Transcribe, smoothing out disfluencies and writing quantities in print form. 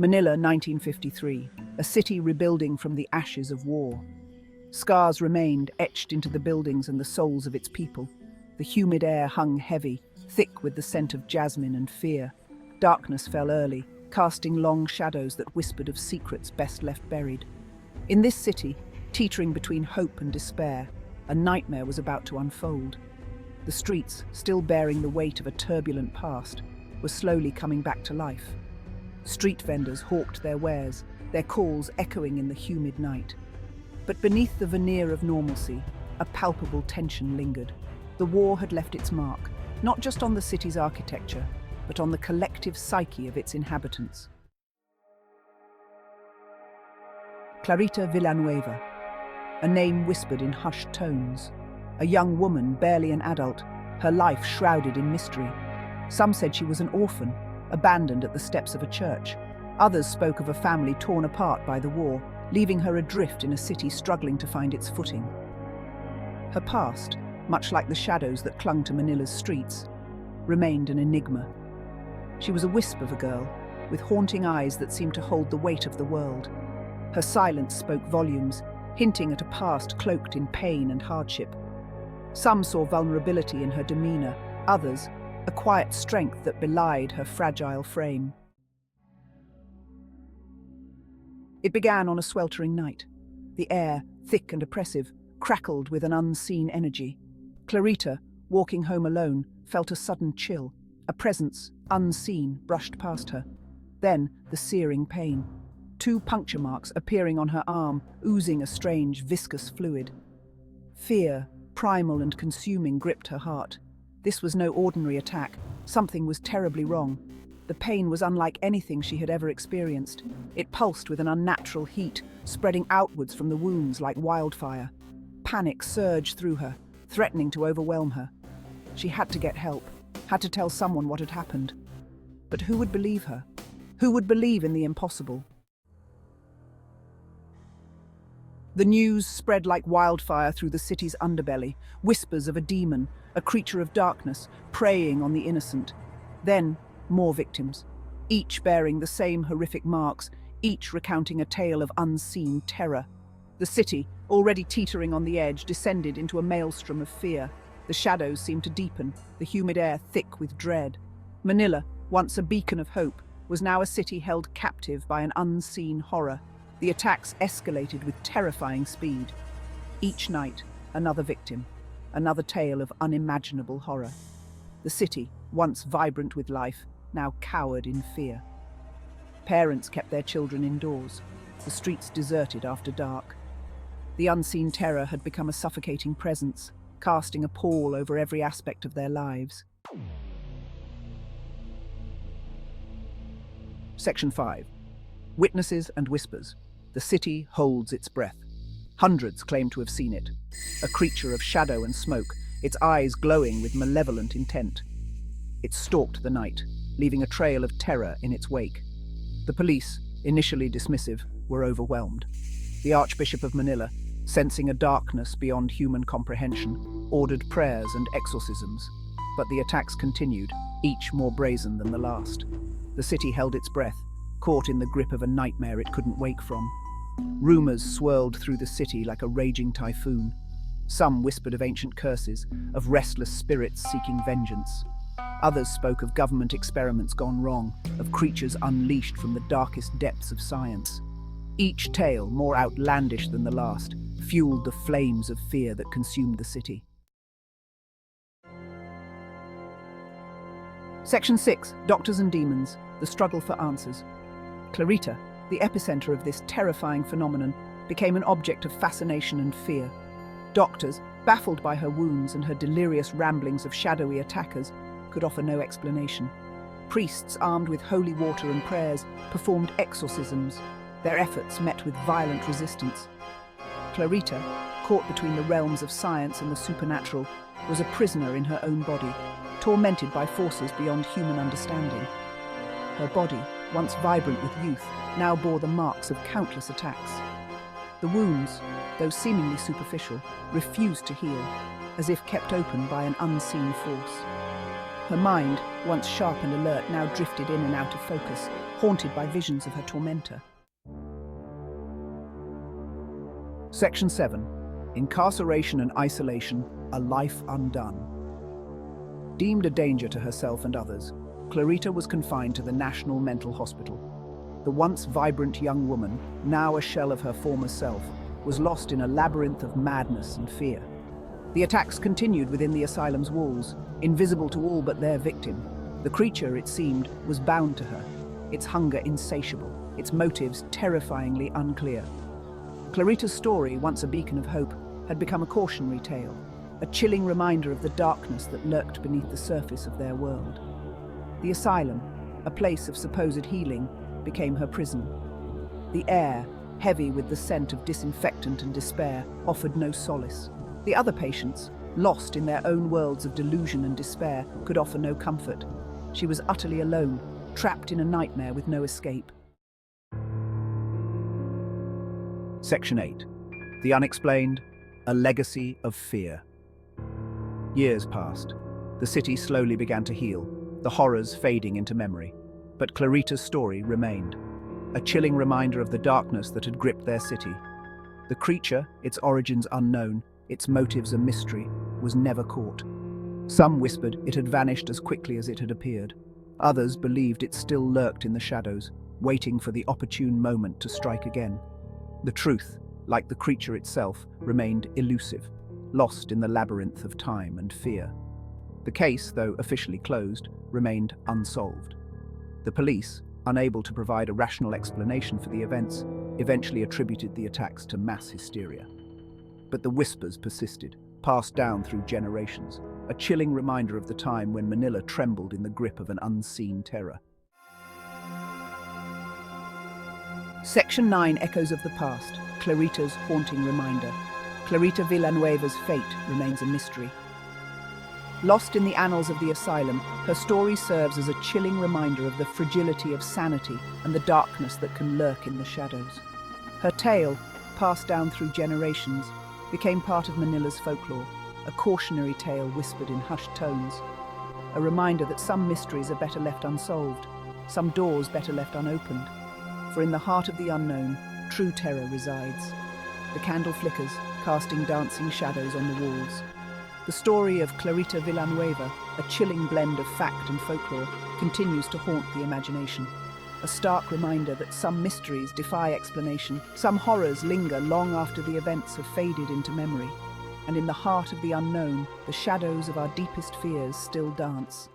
Manila, 1953, a city rebuilding from the ashes of war. Scars remained etched into the buildings and the souls of its people. The humid air hung heavy, thick with the scent of jasmine and fear. Darkness fell early, casting long shadows that whispered of secrets best left buried. In this city, teetering between hope and despair, a nightmare was about to unfold. The streets, still bearing the weight of a turbulent past, were slowly coming back to life. Street vendors hawked their wares, their calls echoing in the humid night. But beneath the veneer of normalcy, a palpable tension lingered. The war had left its mark, not just on the city's architecture, but on the collective psyche of its inhabitants. Clarita Villanueva, a name whispered in hushed tones. A young woman, barely an adult, her life shrouded in mystery. Some said she was an orphan, abandoned at the steps of a church. Others spoke of a family torn apart by the war, leaving her adrift in a city struggling to find its footing. Her past, much like the shadows that clung to Manila's streets, remained an enigma. She was a wisp of a girl, with haunting eyes that seemed to hold the weight of the world. Her silence spoke volumes, hinting at a past cloaked in pain and hardship. Some saw vulnerability in her demeanor, others, a quiet strength that belied her fragile frame. It began on a sweltering night. The air, thick and oppressive, crackled with an unseen energy. Clarita, walking home alone, felt a sudden chill. A presence, unseen, brushed past her. Then, the searing pain. 2 puncture marks appearing on her arm, oozing a strange, viscous fluid. Fear, primal and consuming, gripped her heart. This was no ordinary attack. Something was terribly wrong. The pain was unlike anything she had ever experienced. It pulsed with an unnatural heat, spreading outwards from the wounds like wildfire. Panic surged through her, threatening to overwhelm her. She had to get help, had to tell someone what had happened. But who would believe her? Who would believe in the impossible? The news spread like wildfire through the city's underbelly, whispers of a demon, a creature of darkness, preying on the innocent. Then, more victims, each bearing the same horrific marks, each recounting a tale of unseen terror. The city, already teetering on the edge, descended into a maelstrom of fear. The shadows seemed to deepen, the humid air thick with dread. Manila, once a beacon of hope, was now a city held captive by an unseen horror. The attacks escalated with terrifying speed. Each night, another victim, another tale of unimaginable horror. The city, once vibrant with life, now cowered in fear. Parents kept their children indoors, the streets deserted after dark. The unseen terror had become a suffocating presence, casting a pall over every aspect of their lives. Section 5. Witnesses and whispers. The city holds its breath. Hundreds claim to have seen it. A creature of shadow and smoke, its eyes glowing with malevolent intent. It stalked the night, leaving a trail of terror in its wake. The police, initially dismissive, were overwhelmed. The Archbishop of Manila, sensing a darkness beyond human comprehension, ordered prayers and exorcisms. But the attacks continued, each more brazen than the last. The city held its breath, caught in the grip of a nightmare it couldn't wake from. Rumors swirled through the city like a raging typhoon. Some whispered of ancient curses, of restless spirits seeking vengeance. Others spoke of government experiments gone wrong, of creatures unleashed from the darkest depths of science. Each tale, more outlandish than the last, fueled the flames of fear that consumed the city. Section 6. Doctors and Demons. The struggle for answers. Clarita, the epicenter of this terrifying phenomenon, became an object of fascination and fear. Doctors, baffled by her wounds and her delirious ramblings of shadowy attackers, could offer no explanation. Priests, armed with holy water and prayers, performed exorcisms, their efforts met with violent resistance. Clarita, caught between the realms of science and the supernatural, was a prisoner in her own body, tormented by forces beyond human understanding. Her body, once vibrant with youth, now bore the marks of countless attacks. The wounds, though seemingly superficial, refused to heal, as if kept open by an unseen force. Her mind, once sharp and alert, now drifted in and out of focus, haunted by visions of her tormentor. Section 7. Incarceration and isolation, a life undone. Deemed a danger to herself and others, Clarita was confined to the National Mental Hospital. The once vibrant young woman, now a shell of her former self, was lost in a labyrinth of madness and fear. The attacks continued within the asylum's walls, invisible to all but their victim. The creature, it seemed, was bound to her, its hunger insatiable, its motives terrifyingly unclear. Clarita's story, once a beacon of hope, had become a cautionary tale, a chilling reminder of the darkness that lurked beneath the surface of their world. The asylum, a place of supposed healing, became her prison. The air, heavy with the scent of disinfectant and despair, offered no solace. The other patients, lost in their own worlds of delusion and despair, could offer no comfort. She was utterly alone, trapped in a nightmare with no escape. Section 8. The Unexplained, a legacy of fear. Years passed. The city slowly began to heal, the horrors fading into memory. But Clarita's story remained, a chilling reminder of the darkness that had gripped their city. The creature, its origins unknown, its motives a mystery, was never caught. Some whispered it had vanished as quickly as it had appeared. Others believed it still lurked in the shadows, waiting for the opportune moment to strike again. The truth, like the creature itself, remained elusive, lost in the labyrinth of time and fear. The case, though officially closed, remained unsolved. The police, unable to provide a rational explanation for the events, eventually attributed the attacks to mass hysteria. But the whispers persisted, passed down through generations, a chilling reminder of the time when Manila trembled in the grip of an unseen terror. Section 9. Echoes of the Past, Clarita's haunting reminder. Clarita Villanueva's fate remains a mystery. Lost in the annals of the asylum, her story serves as a chilling reminder of the fragility of sanity and the darkness that can lurk in the shadows. Her tale, passed down through generations, became part of Manila's folklore, a cautionary tale whispered in hushed tones, a reminder that some mysteries are better left unsolved, some doors better left unopened. For in the heart of the unknown, true terror resides. The candle flickers, casting dancing shadows on the walls. The story of Clarita Villanueva, a chilling blend of fact and folklore, continues to haunt the imagination. A stark reminder that some mysteries defy explanation, some horrors linger long after the events have faded into memory. And in the heart of the unknown, the shadows of our deepest fears still dance.